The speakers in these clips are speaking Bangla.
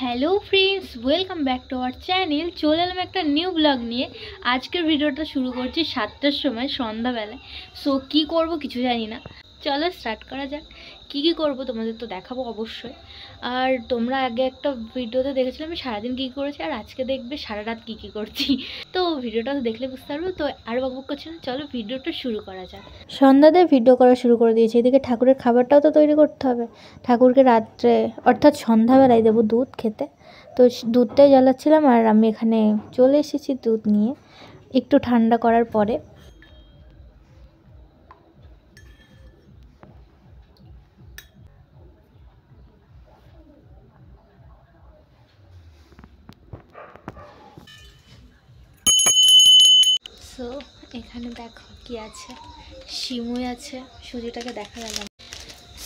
Hello friends, welcome back to our channel. চলে এলাম একটা নিউ ব্লগ নিয়ে। আজকের ভিডিওটা শুরু করছি 7টার সময় সন্ধ্যাবেলায়। সো কি করব কিছু জানি না, চলো স্টার্ট করা যাক। কি করব তোমাদের তো দেখাবো অবশ্যই। আর তোমরা আগে একটা ভিডিওতে দেখেছিলে আমি সারাদিন কী করেছি, আর আজকে দেখবে সারা রাত কী করছি। তো ভিডিওটা দেখলে বুঝতে পারবো। তো আর বকবক করছি না, চলো ভিডিওটা শুরু করা যাক। সন্ধ্যাতে ভিডিও করা শুরু করে দিয়েছি, এদিকে ঠাকুরের খাবারটাও তো তৈরি করতে হবে। ঠাকুরকে রাত্রে অর্থাৎ সন্ধ্যাবেলায় দেবো দুধ খেতে। তো দুধটাই জ্বালাচ্ছিলাম, আর আমি এখানে চলে এসেছি দুধ নিয়ে একটু ঠান্ডা করার পরে। সো এখানে দেখো কি আছে, সিমুই আছে, সুজিটাকে দেখা গেল।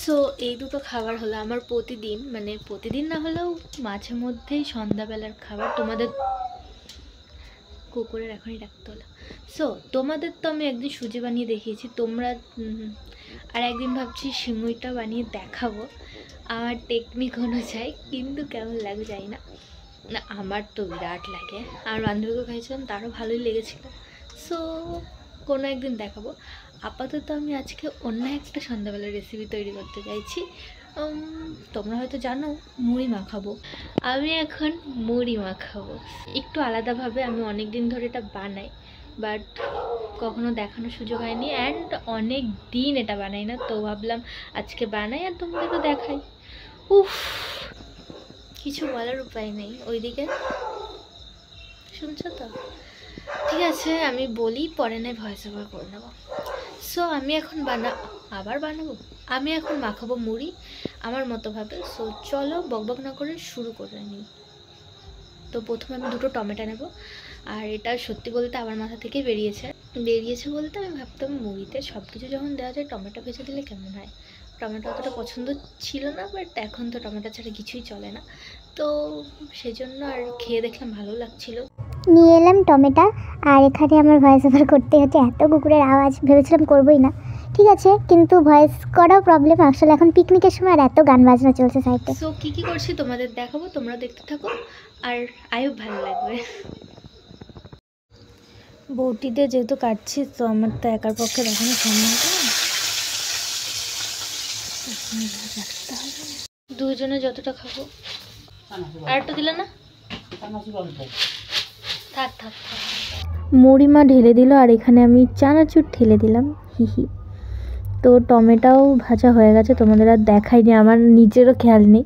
সো এই দুটো খাবার হলো আমার প্রতিদিন, মানে প্রতিদিন না হলেও মাঝে মধ্যেই সন্ধ্যাবেলার খাবার। তোমাদের কুকুরের এখনই রাখতে হলো। সো তোমাদের তো আমি একদিন সুজি বানিয়ে দেখিয়েছি, তোমরা আর একদিন ভাবছি সিমুইটা বানিয়ে দেখাবো আমার টেকনিক অনুযায়ী, কিন্তু কেমন লাগে জানি না। না, আমার তো বিরাট লাগে। আর বান্ধবীকে খাইছিলাম, তারও ভালোই লেগেছিল। সো কোনো একদিন দেখাবো। আপাতত আমি আজকে অন্য একটা সন্ধ্যাবেলার রেসিপি তৈরি করতে চাইছি। তোমরা হয়তো জানো মুড়ি মাখাবো। আমি এখন মুড়ি মাখাবো একটু আলাদাভাবে। আমি অনেক দিন ধরে এটা বানাই, বাট কখনো দেখানোর সুযোগ হয়নি, অ্যান্ড অনেক দিন এটা বানাই না। তো ভাবলাম আজকে বানাই আর তোমাদেরও দেখাই। উফ, কিছু বলার উপায় নেই। ওইদিকে শুনছো তো? ঠিক আছে, আমি বলি, পরে নয় ভয়েস ওভার করে নেবো। সো আমি এখন বানাবো। আমি এখন মাখাবো মুড়ি আমার মতোভাবে। সো চলো বকবক না করে শুরু করে নিই। তো প্রথমে আমি দুটো টমেটো নেব। আর এটা সত্যি বলতে আমার মাথা থেকে বেরিয়েছে বলতে আমি ভাবতাম মুড়িতে সব কিছু যখন দেওয়া যায় টমেটো ভেজে দিলে কেমন হয়। টমেটো অতটা পছন্দ ছিল না, বাট এখন তো টমেটো ছাড়া কিছুই চলে না। তো সেই জন্য আর খেয়ে দেখলাম ভালো লাগছিলো। নিয়ে এলাম টমেটো। আর এখানে আমার ভয়েস ওভার করতে হচ্ছে, এত কুকুরের আওয়াজ, ভেবেছিলাম করবোই না। ঠিক আছে, কিন্তু ভয়েস করাও প্রবলেম আসলে। এখন পিকনিকের সময় আর এত গান বাজনা চলছে সাইডে। সো কী করছি তোমাদের দেখাবো, তোমরা দেখতে থাকো, আর আইও ভালো লাগবে। বউটিতে যেহেতু কাটছি, তো আমার তো একার পক্ষে দেখানো সম্ভব না, দুজনে যতটা খাবো। আর একটু দিলে না? থাক থাক থাক। মুড়ি মা ঢেলে দিল, আর এখানে আমি চানাচুর ঢেলে দিলাম। হিহি। তো টমেটোও ভাজা হয়ে গেছে, তোমাদের আর দেখাইনি, আমার নিজেরও খেয়াল নেই।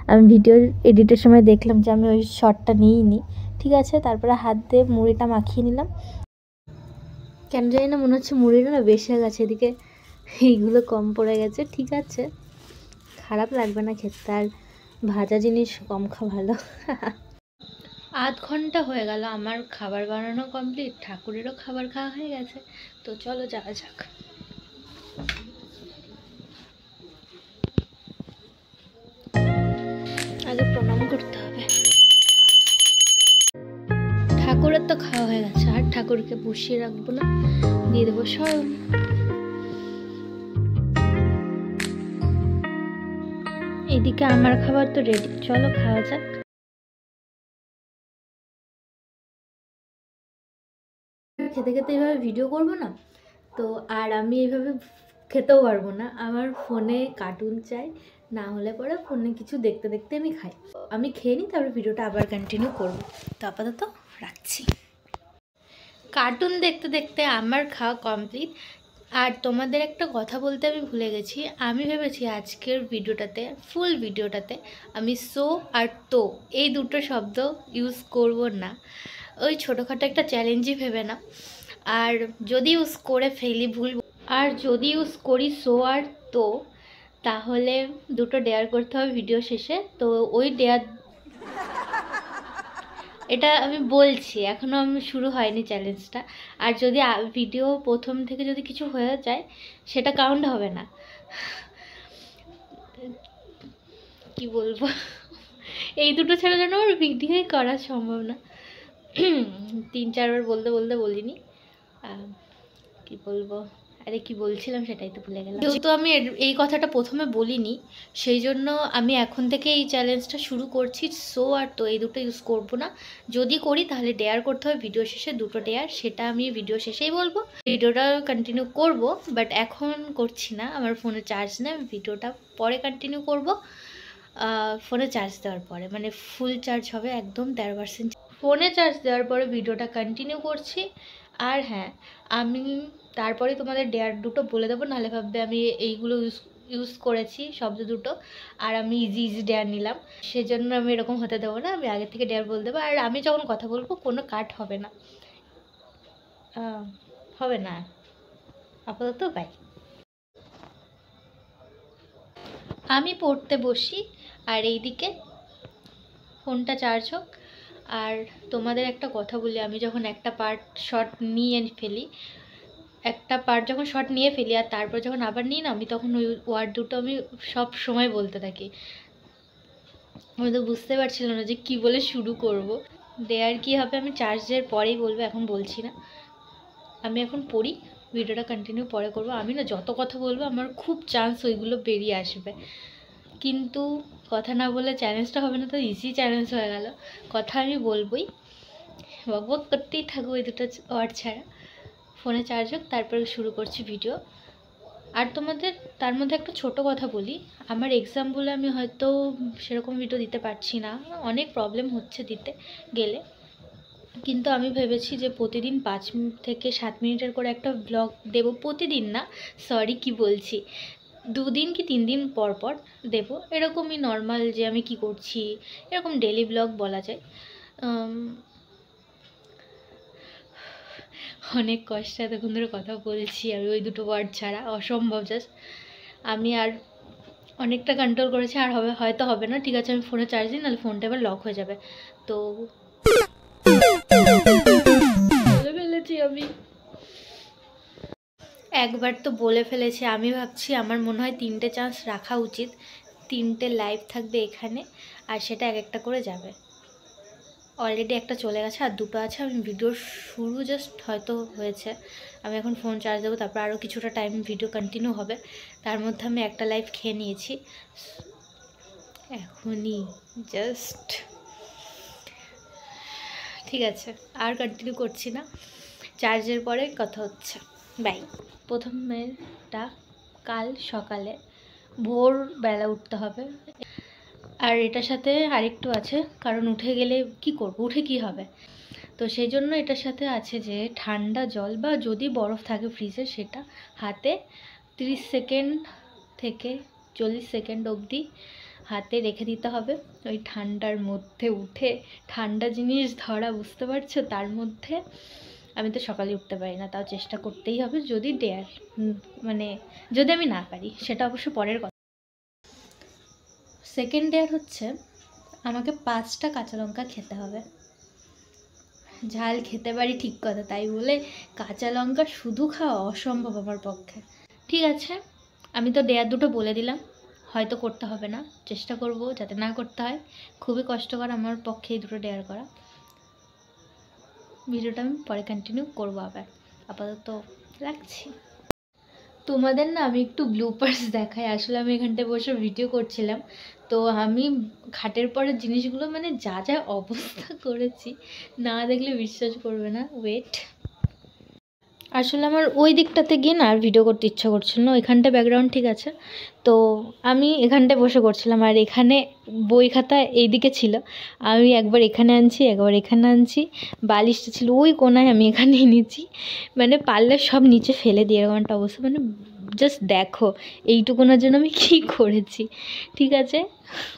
আমি ভিডিও এডিটের সময় দেখলাম যে আমি ওই শটটা নিইনি। ঠিক আছে, তারপরে হাত দিয়ে মুড়িটা মাখিয়ে নিলাম। কেন জানি না মনে হচ্ছে মুড়িটা না বেশি হয়ে গেছে, এদিকে এইগুলো কম পড়ে গেছে। ঠিক আছে, খারাপ লাগবে না খেতে, আর ভাজা জিনিস কম খাওয়া ভালো। আধ ঘন্টা হয়ে গেল আমার খাবার বানানো কমপ্লিট, ঠাকুরেরও খাবার খাওয়া হয়ে গেছে। তো চলো যাওয়া যাক। আগে প্রণাম করতে হবে। ঠাকুরের তো খাওয়া হয়ে গেছে, আর ঠাকুরকে বসিয়ে রাখবো না, দিয়ে দেবো সব। এদিকে আমার খাবার তো রেডি, চলো খাওয়া যাক। খেতে খেতে এইভাবে ভিডিও করবো না তো, আর আমি এইভাবে খেতেও পারবো না। আমার ফোনে কার্টুন চাই, না হলে পরে ফোনে কিছু দেখতে দেখতে আমি খাই। আমি খেয়ে নিই, তারপরে ভিডিওটা আবার কন্টিনিউ করবো। তো আপাতত রাখছি। কার্টুন দেখতে দেখতে আমার খাওয়া কমপ্লিট। আর তোমাদের একটা কথা বলতে আমি ভুলে গেছি, আমি ভেবেছি আজকের ভিডিওটাতে, ফুল ভিডিওটাতে আমি সো আর তো এই দুটো শব্দ ইউজ করব না। ওই ছোটোখাটো একটা চ্যালেঞ্জই ভেবে না। আর যদি ইউজ করে ফেলি ভুল, আর যদি ইউজ করি সো আর তো, তাহলে দুটো ডেয়ার করতে হবে ভিডিও শেষে। তো ওই ডেয়ার, এটা আমি বলছি, এখনও আমি শুরু হয়নি চ্যালেঞ্জটা। আর যদি ভিডিও প্রথম থেকে যদি কিছু হয়ে যায় সেটা কাউন্ট হবে না। কি বলবো, এই দুটো ছাড়া যেন আমার ভিডিওই করা সম্ভব না। 3-4বার বলতে বলতে বলিনি, কি বলবো, আরে কি বলছিলাম সেটাই তো ভুলে গেলাম। যেহেতু আমি এই কথাটা প্রথমে বলিনি, সেই জন্য আমি এখন থেকে এই চ্যালেঞ্জটা শুরু করছি। সো আর তো এই দুটো ইউজ করবো না, যদি করি তাহলে ডেয়ার করতে হবে ভিডিও শেষে, দুটো ডেয়ার, সেটা আমি ভিডিও শেষেই বলবো। ভিডিওটা কন্টিনিউ করব, বাট এখন করছি না, আমার ফোনে চার্জ নেই, আমি ভিডিওটা পরে কন্টিনিউ করব। ফোনে চার্জ দেওয়ার পরে, মানে ফুল চার্জ হবে একদম 13%। ফোনে চার্জ দেওয়ার পরে ভিডিওটা কন্টিনিউ করছি। আর হ্যাঁ, আমি তারপরে তোমাদের ডেয়ার দুটো বলে দেবো, নাহলে ভাববে আমি এইগুলো ইউজ করেছি শব্দ দুটো আর আমি ইজি ইজি ডেয়ার নিলাম। সেজন্য আমি এরকম হতে দেবো না, আমি আগে থেকে ডেয়ার বলে দেবো। আর আমি যখন কথা বলবো কোনো কাট হবে না, হবে না আপাতত। বাই। আমি পড়তে বসি আর এইদিকে ফোনটা চার্জ হোক। আর তোমাদের একটা কথা বলি, আমি যখন একটা পার্ট শর্ট নিয়ে ফেলি, একটা পার্ট যখন শর্ট নিয়ে ফেলি আর তারপর যখন আবার নিই না, আমি তখন ওই ওয়ার্ড দুটো আমি সব সময় বলতে থাকি। আমি তো বুঝতে পারছিলাম না যে কী বলে শুরু করব। ডেয়ার কী হবে আমি চার্জের পরেই বলবো, এখন বলছি না। আমি এখন পড়ি, ভিডিওটা কন্টিনিউ পরে করব। আমি না যত কথা বলবো আমার খুব চান্স ওইগুলো বেরিয়ে আসবে, কিন্তু কথা না বলে চ্যালেঞ্জটা হবে না, তো ইজি চ্যালেঞ্জ হয়ে গেল। কথা আমি বলবোই, বক করতেই থাকবো ওই দুটো ওয়ার্ড ছাড়া। ফোনে চার্জ হোক, তারপরে শুরু করছি ভিডিও। আর তোমাদের তার মধ্যে একটা ছোট কথা বলি, আমার এক্সাম বলে আমি হয়তো সেরকম ভিডিও দিতে পারছি না, অনেক প্রবলেম হচ্ছে দিতে গেলে। কিন্তু আমি ভেবেছি যে প্রতিদিন 5 থেকে 7 মিনিটের করে একটা ব্লগ দেব। প্রতিদিন না, সরি কি বলছি, 2 দিন কি 3 দিন পর পর দেব, এরকমই নর্মাল যে আমি কি করছি, এরকম ডেলি ব্লগ বলা যায়। অনেক কষ্টে এতক্ষণ ধরে কথা বলছি আমি ওই দুটো ওয়ার্ড ছাড়া, অসম্ভব জাস্ট। আমি আর অনেকটা কন্ট্রোল করেছি, আর হয়তো হবে না। ঠিক আছে, আমি ফোনে চার্জ দিই, নাহলে ফোনটা এবার লক হয়ে যাবে। তো বলে ফেলেছি আমি, একবার তো বলে ফেলেছি। আমি ভাবছি আমার মনে হয় 3টে চান্স রাখা উচিত, 3টে লাইভ থাকবে এখানে, আর সেটা এক একটা করে যাবে। অলরেডি একটা চলে গেছে আর দুটো আছে। আমি ভিডিওর শুরু জাস্ট হয়তো হয়েছে, আমি এখন ফোন চার্জ দেবো, তারপর আরও কিছুটা টাইম ভিডিও কন্টিনিউ হবে। তার মধ্যে আমি একটা লাইভ খেয়ে নিয়েছি এখনই জাস্ট। ঠিক আছে, আর কন্টিনিউ করছি না, চার্জের পরে কথা হচ্ছে। বাই। প্রথমেরটা কাল সকালে ভোরবেলা উঠতে হবে, আর এটার সাথে আরেকটু আছে, কারণ উঠে গেলে কি করব, উঠে কি হবে, তো সেই জন্য এটার সাথে আছে যে ঠান্ডা জল বা যদি বরফ থাকে ফ্রিজে, সেটা হাতে 30 সেকেন্ড থেকে 40 সেকেন্ড অবধি হাতে রেখে দিতে হবে। ওই ঠান্ডার মধ্যে উঠে ঠান্ডা জিনিস ধরা, বুঝতে পারছো, তার মধ্যে আমি তো সকালে উঠতে পারি না, তাও চেষ্টা করতেই হবে, যদি ডেয়ার মানে যদি আমি না পারি, সেটা অবশ্য পরের কথা। সেকেন্ড ডেয়ার হচ্ছে আমাকে 5টা কাঁচা লঙ্কা খেতে হবে। ঝাল খেতে পারি ঠিক কথা, তাই বলে কাঁচা লঙ্কা শুধু খাওয়া অসম্ভব আমার পক্ষে। ঠিক আছে, আমি তো ডেয়ার দুটো বলে দিলাম, হয়তো করতে হবে না, চেষ্টা করব যাতে না করতে হয়। খুবই কষ্টকর আমার পক্ষে এই দুটো ডেয়ার করা। ভিডিওটা আমি পরে কন্টিনিউ করবো আবার, আপাতত রাখছি। তোমাদের না আমি একটু ব্লুপার্স দেখাই। আসলে আমি এখানটায় বসে ভিডিও করছিলাম, তো আমি খাটের পরের জিনিসগুলো মানে যা যা অবস্থা করেছি, না দেখলে বিশ্বাস করবে না। ওয়েট, আসলে আমার ওই দিকটাতে গিয়ে না আর ভিডিও করতে ইচ্ছা করছিল না, ওইখানটা ব্যাকগ্রাউন্ড ঠিক আছে, তো আমি এখানটায় বসে করছিলাম। আর এখানে বই খাতা এইদিকে ছিল, আমি একবার এখানে আনছি, একবার এখানে আনছি। বালিশটা ছিল ওই কোনায়, আমি এখানে এনেছি, মানে পারলে সব নিচে ফেলে দিয়ে এরকম একটা অবস্থা। মানে জাস্ট দেখো এইটুকুনার জন্য আমি কী করেছি। ঠিক আছে,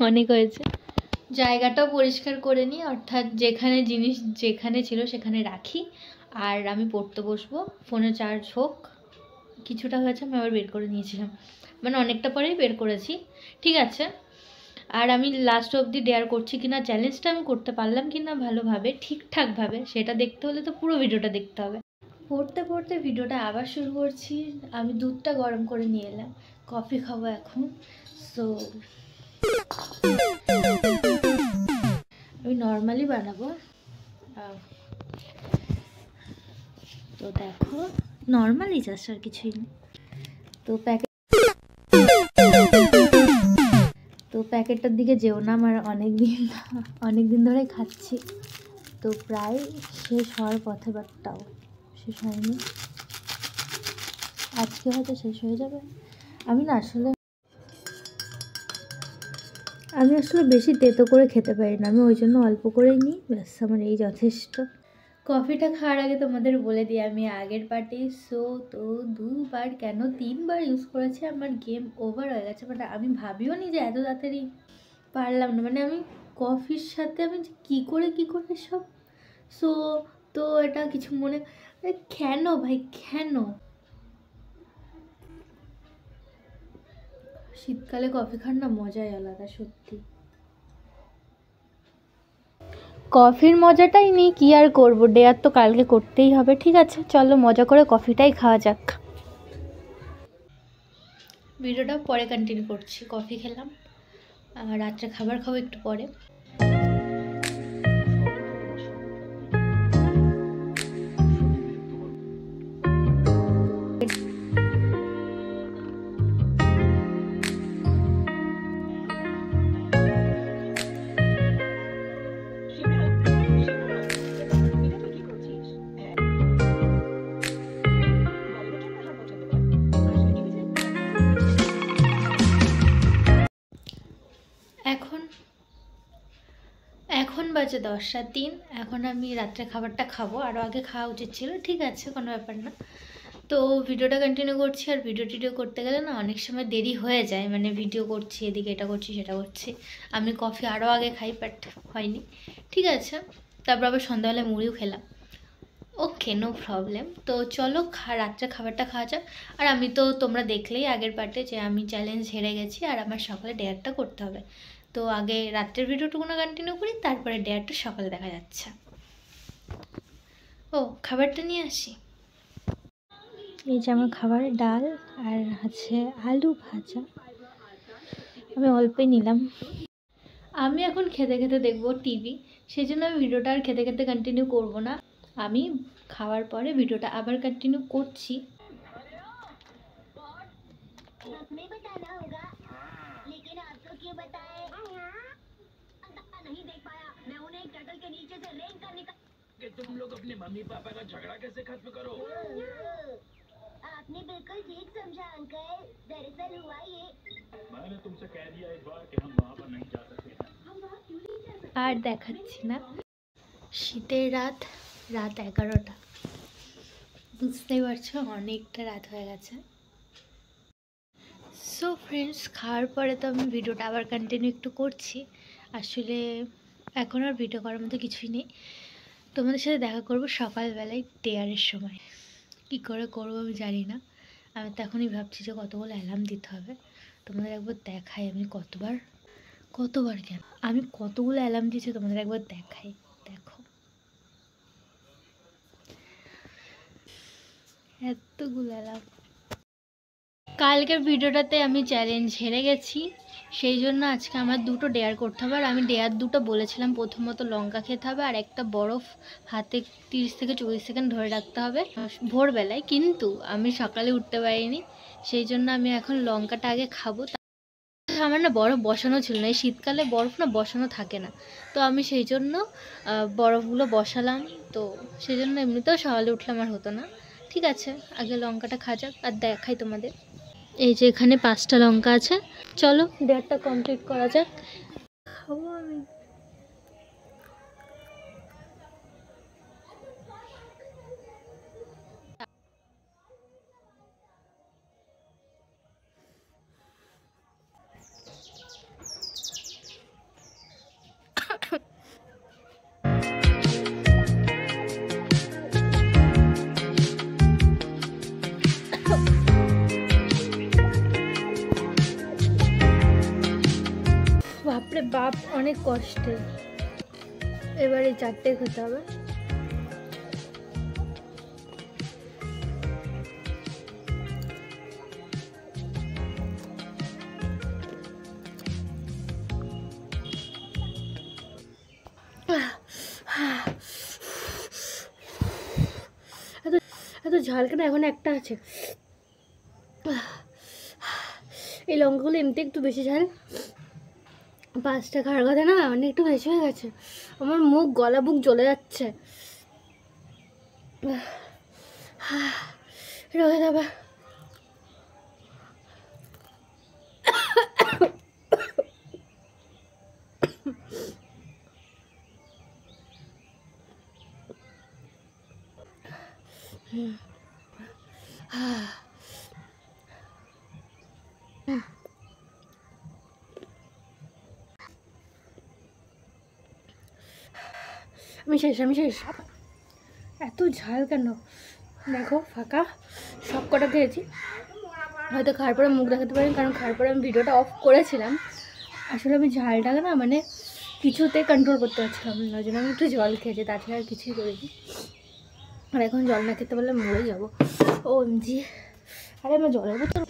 অনেক হয়েছে। জায়গাটাও পরিষ্কার করে নিই, অর্থাৎ যেখানে জিনিস যেখানে ছিল সেখানে রাখি। আর আমি পড়তে বসবো, ফোনে চার্জ হোক। কিছুটা হয়েছে, আমি আবার বের করে নিয়েছিলাম, মানে অনেকটা পরেই বের করেছি। ঠিক আছে, আর আমি লাস্ট অবধি ডেয়ার করছি কিনা, চ্যালেঞ্জটা আমি করতে পারলাম কিনা ভালোভাবে ঠিকঠাকভাবে, সেটা দেখতে হলে তো পুরো ভিডিওটা দেখতে হবে। পড়তে পড়তে ভিডিওটা আবার শুরু করছি। আমি দুধটা গরম করে নিয়ে এলাম, কফি খাবো এখন। সো আমি নর্মালি বানাবো। তো দেখো নর্মালি জাস্ট, আর কিছুই নেই। তো প্যাকেটটার দিকে যেও না, আমার অনেক দিন ধরে খাচ্ছি, তো প্রায় শেষ হওয়ার পথে, বাট তাও শেষ হয়নি, আজকে হয়তো শেষ হয়ে যাবে। আমি আসলে বেশি তেতো করে খেতে পারি না, আমি ওই জন্য অল্প করেই নিই, ব্যাস আমার এই যথেষ্ট। কফিটা খাওয়ার আগে তোমাদের বলে দিই, আমি আগের পার্টি তো 2বার কেন 3বার ইউজ করেছি, আমার গেম ওভার হয়ে গেছে, বাট আমি ভাবিও নি যে এত তাড়াতাড়ি পারলাম না, মানে আমি কফির সাথে আমি যে কী করে সব, তো এটা কিছু মনে, কেন ভাই কেন, শীতকালে কফি খান না মজাই আলাদা সত্যি। কফির মজাটাই নিই, কি আর করবো, ডেয়ার তো কালকে করতেই হবে। ঠিক আছে চলো মজা করে কফিটাই খাওয়া যাক। ভিডিওটা পরে কন্টিনিউ করছি, কফি খেলাম, রাত্রে খাবার খাবো একটু পরে। এখন বাজে 10:03, এখন আমি রাত্রে খাবারটা খাবো, আরও আগে খাওয়া উচিত ছিল, ঠিক আছে কোনো ব্যাপার না। তো ভিডিওটা কন্টিনিউ করছি, আর ভিডিও করতে গেলে না অনেক সময় দেরি হয়ে যায়, মানে ভিডিও করছি এদিকে এটা করছি সেটা করছি, আমি কফি আরও আগে খাই বাট হয়নি, ঠিক আছে। তারপর আবার সন্ধ্যাবেলায় মুড়িও খেলাম, ওকে নো প্রবলেম। তো চলো রাত্রে খাবারটা খাওয়া যাক। আর আমি তো তোমরা দেখলেই আগের পার্টে যে আমি চ্যালেঞ্জ হেরে গেছি, আর আমার সকালে ডেয়ারটা করতে হবে, তো আগে রাত্রের ভিডিওটুকুনো কন্টিনিউ করি, তারপরে ডেয়ারটা সকালে দেখা যাচ্ছে। ও খাবারটা নিয়ে আসি, এই যে আমার খাবার, ডাল আর আছে আলু ভাজা, আমি অল্পই নিলাম। আমি এখন খেতে খেতে দেখবো টিভি, সেই জন্য আমি ভিডিওটা আর খেতে খেতে কন্টিনিউ করবো না, আমি খাওয়ার পরে ভিডিওটা আবার কন্টিনিউ করছি। तुम लोग अपने मम्मी पापा का झगड़ा कैसे खत्म करो? आपने बिल्कुल ठीक समझा अंकल, दरअसल हुआ ये, मैंने तुमसे कह दिया एक बार कि हम वहाँ पर नहीं जा सकते हैं। हम वहाँ क्यों नहीं जा सकते? আর দেখাচ্ছি না, শীতের রাত 11টা, বুঝতেই পারছো অনেকটা রাত হয়ে গেছে। সো ফ্রেন্ডস, খাওয়ার পরে তো আমি ভিডিওটা আবার কন্টিনিউ একটু করছি, আসলে এখন আর ভিডিও করার মতো কিছুই নেই, তোমাদের সাথে দেখা করব সকালবেলায় ডেয়ারের সময়, কি করে করবো আমি জানি না, আমি তো এখনই ভাবছি যে কতগুলো অ্যালার্ম দিতে হবে, তোমাদের একবার দেখাই আমি কতবার কেন আমি কতগুলো অ্যালার্ম দিয়েছি, তোমাদের একবার দেখাই, দেখো এতগুলো অ্যালার্ম। কালকের ভিডিওটাতে আমি চ্যালেঞ্জ হেরে গেছি, সেই জন্য আজকে আমার 2টো ডেয়ার করতে হবে, আর আমি ডেয়ার 2টো বলেছিলাম, প্রথমত লঙ্কা খেতে হবে, আর একটা বরফ হাতে 30 থেকে 40 সেকেন্ড ধরে রাখতে হবে ভোরবেলায়, কিন্তু আমি সকালে উঠতে পারিনি, সেই জন্য আমি এখন লঙ্কাটা আগে খাবো। আমার না বরফ বসানো ছিল না, এই শীতকালে বরফ না বসানো থাকে না, তো আমি সেই জন্য বরফগুলো বসালাম, তো সেই জন্য এমনিতেও সকালে উঠলাম আর হতো না। ঠিক আছে আগে লঙ্কাটা খাওয়া যাক, আর দেখাই তোমাদের, এই যে এখানে 5টা লঙ্কা আছে, চলো ডেয়ারটা কমপ্লিট করা যাক। খাবো আমি, বাপরে বাপ অনেক কষ্টে, এবারে 4টে খেতে হবে। এত ঝাল কেন? এখন একটা আছে। এই লঙ্কাগুলো এমনি একটু বেশি ঝাল, 5টা খাওয়ার কথা না, মানে একটু বেশি হয়ে গেছে। আমার মুখ গলা বুক জ্বলে যাচ্ছে। রয়ে যাবে। আমি শেষ। এত ঝাল কেন? দেখো ফাঁকা, সব কটা খেয়েছি। হয়তো খাওয়ার পরে মুখ দেখাতে পারিনি, কারণ খাওয়ার পরে আমি ভিডিওটা অফ করেছিলাম। আসলে আমি ঝালটাকে না মানে কিছুতে কন্ট্রোল করতে পারছিলাম না, ওই জন্য আমি একটু জল খেয়েছি, তাছাড়া আর কিছুই করিনি। আর এখন জল না খেতে পারলে মরে যাবো। ও জি, আরে আমার জলের বোতল।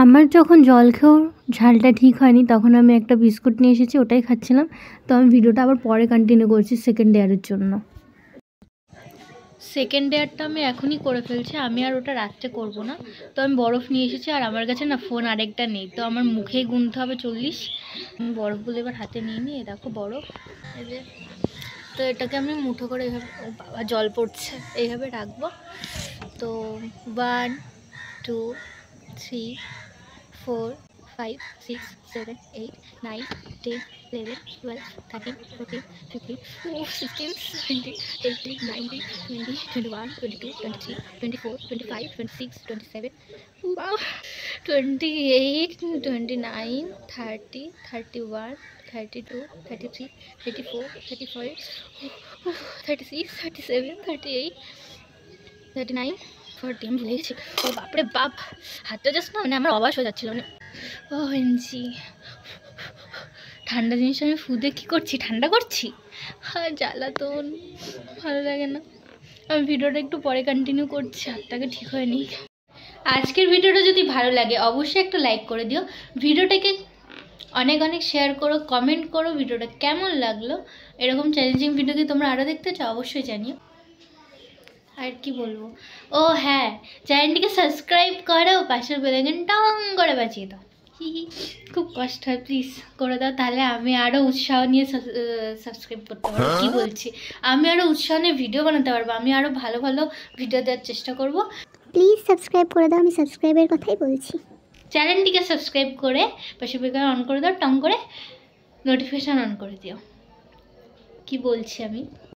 আমার যখন জল খেয়েও ঝালটা ঠিক হয়নি, তখন আমি একটা বিস্কুট নিয়ে এসেছি, ওটাই খাচ্ছিলাম। তো আমি ভিডিওটা আবার পরে কন্টিনিউ করছি সেকেন্ড লেয়ারের জন্য। সেকেন্ড লেয়ারটা আমি এখনই করে ফেলছি, আমি আর ওটা রাত্রে করব না। তো আমি বরফ নিয়ে এসেছি, আর আমার কাছে না ফোন আরেকটা নেই, তো আমার মুখেই গুনতে হবে 40। আমি বরফগুলো এবার হাতে নিয়ে নিই, দেখো বরফ এই যে। তো এটাকে আমি মুঠো করে এইভাবে, ও বাবা জল পড়ছে, এইভাবে রাখবো। তো 1 2 3 4 5 6 7 8 9 10 11 12 13 14 15 16 17 18 19 20 21 22 23 24 25 26 27 wow 28 29 30 31 32 33 34 35 36 37 38 39 40 আমি ভুলে গেছি। ও বাপরে বাপ, হাতটা জাস্ট না মানে আমার অবাস হয়ে যাচ্ছিলো, মানে ও এনজি ঠান্ডা জিনিস আমি ফুদে কী করছি, ঠান্ডা করছি। আর জ্বালাতন, ভালো লাগে না। আমি ভিডিওটা একটু পরে কন্টিনিউ করছি, হাতটাকে ঠিক হয়নি। আজকের ভিডিওটা যদি ভালো লাগে অবশ্যই একটা লাইক করে দিও, ভিডিওটাকে অনেক অনেক শেয়ার করো, কমেন্ট করো ভিডিওটা কেমন লাগলো। এরকম চ্যালেঞ্জিং ভিডিও কি তোমরা আরও দেখতে চাও অবশ্যই জানিও। আর কি বলবো, ও হ্যাঁ, চ্যানেলটিকে সাবস্ক্রাইব করো, পাশের বেলাইকন টং করে বাজিয়ে দাও। খুব কষ্ট হয়, প্লিজ করে দাও, তাহলে আমি আরও উৎসাহ নিয়ে সাবস্ক্রাইব করতে পারবো। কি বলছি, আমি আরও উৎসাহ নিয়ে ভিডিও বানাতে পারবো, আমি আরও ভালো ভালো ভিডিও দেওয়ার চেষ্টা করব। প্লিজ সাবস্ক্রাইব করে দাও, আমি সাবস্ক্রাইবের কথাই বলছি। চ্যানেলটিকে সাবস্ক্রাইব করে পাশের বেলাইকন অন করে দাও, টং করে নোটিফিকেশান অন করে দিও। কি বলছি আমি।